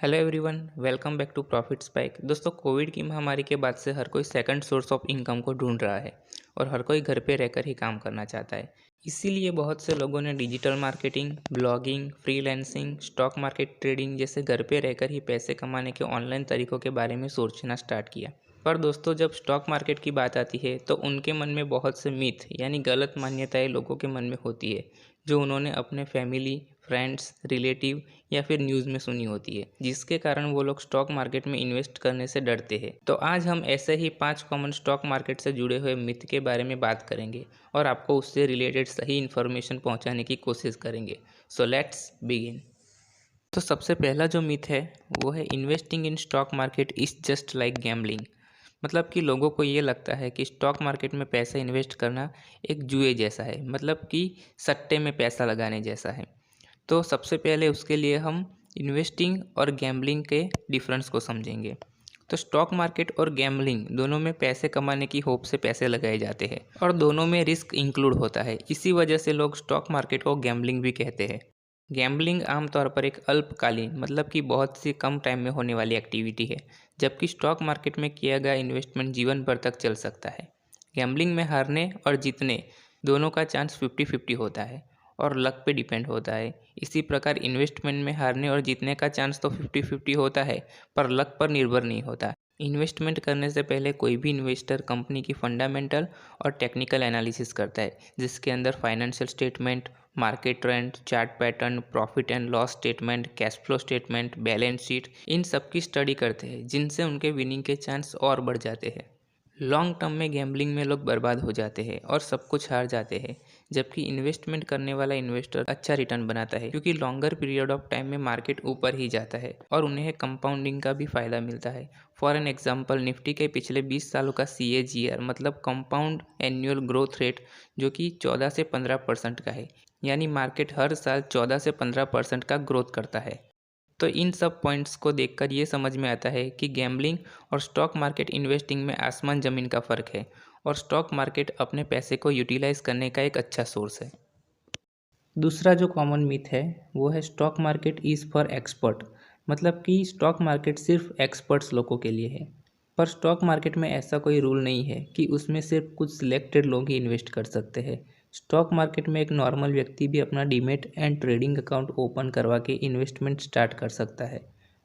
Hello everyone, welcome back to Profit Spike. दोस्तों, Covid की महामारी के बाद से हर कोई सेकंड सोर्स ऑफ इनकम को ढूंढ रहा है और हर कोई घर पे रहकर ही काम करना चाहता है। इसीलिए बहुत से लोगों ने digital marketing, blogging, freelancing, stock market trading जैसे घर पे रहकर ही पैसे कमाने के ऑनलाइन तरीकों के बारे में सोचना स्टार्ट किया। पर दोस्तों, जब स्टॉक मार्केट की बात आती है तो उनके मन में बहुत से मिथ यानी गलत मान्यताएं लोगों के मन में होती है, जो उन्होंने अपने फैमिली, फ्रेंड्स, रिलेटिव या फिर न्यूज़ में सुनी होती है, जिसके कारण वो लोग स्टॉक मार्केट में इन्वेस्ट करने से डरते हैं। तो आज हम ऐसे ही 5 कॉमन स्टॉक मार्केट से जुड़े हुए मिथ के बारे में बात करेंगे और आपको उससे रिलेटेड सही इन्फॉर्मेशन पहुंचाने की कोशिश करेंगे। So let's begin. तो सबसे पहला जो मिथ है वो है investing in stock market is just like gambling. मतलब कि लोगों को ये लगता है कि स्टॉक मार्केट में पैसा इन्वेस्ट करना एक जुए जैसा है, मतलब कि सट्टे में पैसा लगाने जैसा है। तो सबसे पहले उसके लिए हम इन्वेस्टिंग और गैम्बलिंग के डिफरेंस को समझेंगे। तो स्टॉक मार्केट और गैम्बलिंग दोनों में पैसे कमाने की होप से पैसे लगाए जाते हैं और दोनों में रिस्क इंक्लूड होता है। इसी वजह से लोग स्टॉक मार्केट को गैम्बलिंग भी कहते हैं। गैम्बलिंग आमतौर पर एक अल्पकालीन, मतलब कि बहुत सी कम टाइम में होने वाली एक्टिविटी है, जबकि स्टॉक मार्केट में किया गया इन्वेस्टमेंट जीवन भर तक चल सकता है। गैम्बलिंग में हारने और जीतने दोनों का चांस 50-50 होता है और लक पे डिपेंड होता है। इसी प्रकार इन्वेस्टमेंट में हारने और जीतने का चांस तो 50-50 होता है, पर लक पर निर्भर नहीं होता। इन्वेस्टमेंट करने से पहले कोई भी इन्वेस्टर कंपनी की फंडामेंटल और टेक्निकल एनालिसिस करता है, जिसके अंदर financial statement, market trend, chart pattern, profit and loss statement, cash flow statement, balance sheet, इन सब की स्टडी करते हैं, जिनसे उनके विनिंग के चांस और बढ़ जाते हैं। लॉन्ग टर्म में गैम्बलिंग में लोग बर्बाद हो जाते हैं और सब कुछ हार जाते हैं, जबकि इन्वेस्टमेंट करने वाला इन्वेस्टर अच्छा रिटर्न बनाता है, क्योंकि लॉन्गर पीरियड ऑफ टाइम में मार्केट ऊपर ही जाता है और उन्हें कंपाउंडिंग का भी फायदा मिलता है। फॉर एन एग्जांपल, निफ्टी के पिछले 20 सालों का CAGR मतलब कंपाउंड एनुअल ग्रोथ रेट, जो कि 14 से 15% का है, यानी मार्केट हर साल 14 से 15% का ग्रोथ करता है। तो इन सब पॉइंट्स को देखकर ये समझ में आता है कि गैम्बलिंग और स्टॉक मार्केट इन्वेस्टिंग में आसमान ज़मीन का फ़र्क है और स्टॉक मार्केट अपने पैसे को यूटिलाइज करने का एक अच्छा सोर्स है। दूसरा जो कॉमन मिथ है वो है stock market is for expert. मतलब कि स्टॉक मार्केट सिर्फ एक्सपर्ट्स लोगों के लिए है। पर स्टॉक मार्केट में ऐसा कोई रूल नहीं है कि उसमें सिर्फ कुछ सिलेक्टेड लोग ही इन्वेस्ट कर सकते हैं। स्टॉक मार्केट में एक नॉर्मल व्यक्ति भी अपना demat and trading account open करवा के इन्वेस्टमेंट स्टार्ट कर सकता है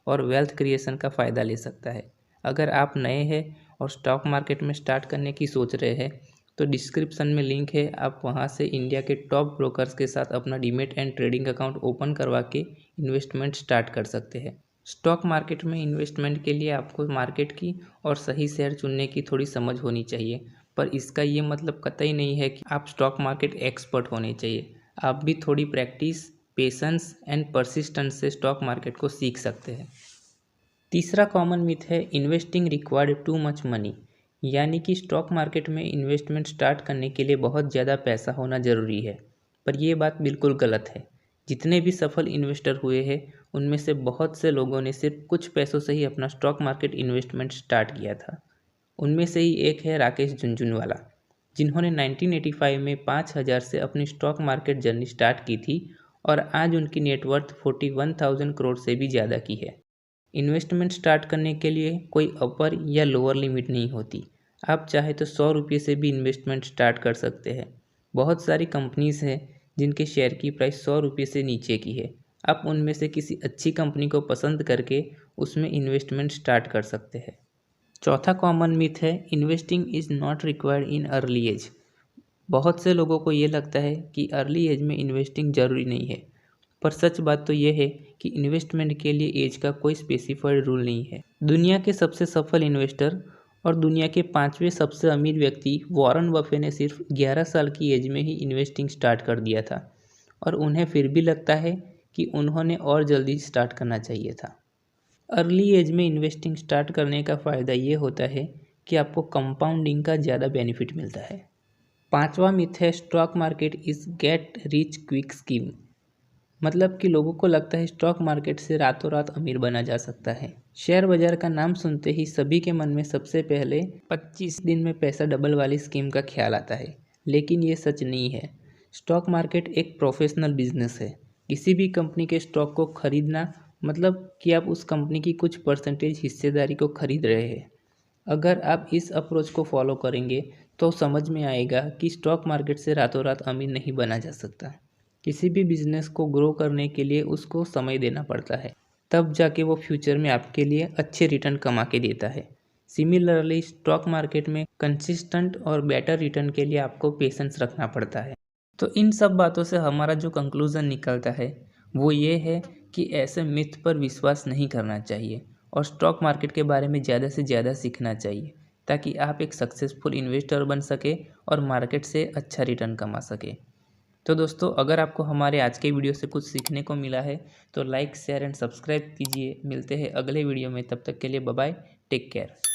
और वेल्थ क्रिएशन का फ़ायदा ले सकता है। अगर आप नए हैं और स्टॉक मार्केट में स्टार्ट करने की सोच रहे हैं तो डिस्क्रिप्शन में लिंक है, आप वहां से इंडिया के टॉप ब्रोकर्स के साथ अपना demat and trading account open करवा के इन्वेस्टमेंट स्टार्ट कर सकते हैं। स्टॉक मार्केट में इन्वेस्टमेंट के लिए आपको मार्केट की और सही शेयर चुनने की थोड़ी समझ होनी चाहिए, पर इसका ये मतलब कतई नहीं है कि आप स्टॉक मार्केट एक्सपर्ट होने चाहिए। आप भी थोड़ी प्रैक्टिस, पेशेंस एंड परसिस्टेंस से स्टॉक मार्केट को सीख सकते हैं। तीसरा कॉमन मिथ है investing required too much money. यानी कि स्टॉक मार्केट में इन्वेस्टमेंट स्टार्ट करने के लिए बहुत ज़्यादा पैसा होना ज़रूरी है। पर यह बात बिल्कुल गलत है। जितने भी सफल इन्वेस्टर हुए हैं उनमें से बहुत से लोगों ने सिर्फ कुछ पैसों से ही अपना स्टॉक मार्केट इन्वेस्टमेंट स्टार्ट किया था। उनमें से ही एक है राकेश झुनझुनवाला, जिन्होंने 1985 में 5,000 से अपनी स्टॉक मार्केट जर्नी स्टार्ट की थी और आज उनकी नेटवर्थ 41,000 करोड़ से भी ज़्यादा की है। इन्वेस्टमेंट स्टार्ट करने के लिए कोई अपर या लोअर लिमिट नहीं होती। आप चाहे तो 100 रुपये से भी इन्वेस्टमेंट स्टार्ट कर सकते हैं। बहुत सारी कंपनीज हैं जिनके शेयर की प्राइस 100 रुपये से नीचे की है। आप उनमें से किसी अच्छी कंपनी को पसंद करके उसमें इन्वेस्टमेंट स्टार्ट कर सकते हैं। चौथा कॉमन मिथ है investing is not required in early age. बहुत से लोगों को ये लगता है कि अर्ली एज में इन्वेस्टिंग ज़रूरी नहीं है, पर सच बात तो यह है कि इन्वेस्टमेंट के लिए एज का कोई स्पेसिफाइड रूल नहीं है। दुनिया के सबसे सफल इन्वेस्टर और दुनिया के 5वें सबसे अमीर व्यक्ति वॉरेन बफे ने सिर्फ 11 साल की एज में ही इन्वेस्टिंग स्टार्ट कर दिया था और उन्हें फिर भी लगता है कि उन्होंने और जल्दी स्टार्ट करना चाहिए था। अर्ली एज में इन्वेस्टिंग स्टार्ट करने का फ़ायदा ये होता है कि आपको कंपाउंडिंग का ज़्यादा बेनिफिट मिलता है। पांचवा मिथ है stock market is get rich quick scheme. मतलब कि लोगों को लगता है स्टॉक मार्केट से रातों रात अमीर बना जा सकता है। शेयर बाजार का नाम सुनते ही सभी के मन में सबसे पहले 25 दिन में पैसा डबल वाली स्कीम का ख्याल आता है, लेकिन ये सच नहीं है। स्टॉक मार्केट एक प्रोफेशनल बिजनेस है। किसी भी कंपनी के स्टॉक को खरीदना मतलब कि आप उस कंपनी की कुछ परसेंटेज हिस्सेदारी को खरीद रहे हैं। अगर आप इस अप्रोच को फॉलो करेंगे तो समझ में आएगा कि स्टॉक मार्केट से रातों रात अमीर नहीं बना जा सकता। किसी भी बिजनेस को ग्रो करने के लिए उसको समय देना पड़ता है, तब जाके वो फ्यूचर में आपके लिए अच्छे रिटर्न कमा के देता है। सिमिलरली स्टॉक मार्केट में कंसिस्टेंट और बेटर रिटर्न के लिए आपको पेशेंस रखना पड़ता है। तो इन सब बातों से हमारा जो कंक्लूज़न निकलता है वो ये है कि ऐसे मिथ पर विश्वास नहीं करना चाहिए और स्टॉक मार्केट के बारे में ज़्यादा से ज़्यादा सीखना चाहिए, ताकि आप एक सक्सेसफुल इन्वेस्टर बन सके और मार्केट से अच्छा रिटर्न कमा सके। तो दोस्तों, अगर आपको हमारे आज के वीडियो से कुछ सीखने को मिला है तो लाइक, शेयर एंड सब्सक्राइब कीजिए। मिलते हैं अगले वीडियो में, तब तक के लिए बाय बाय, टेक केयर।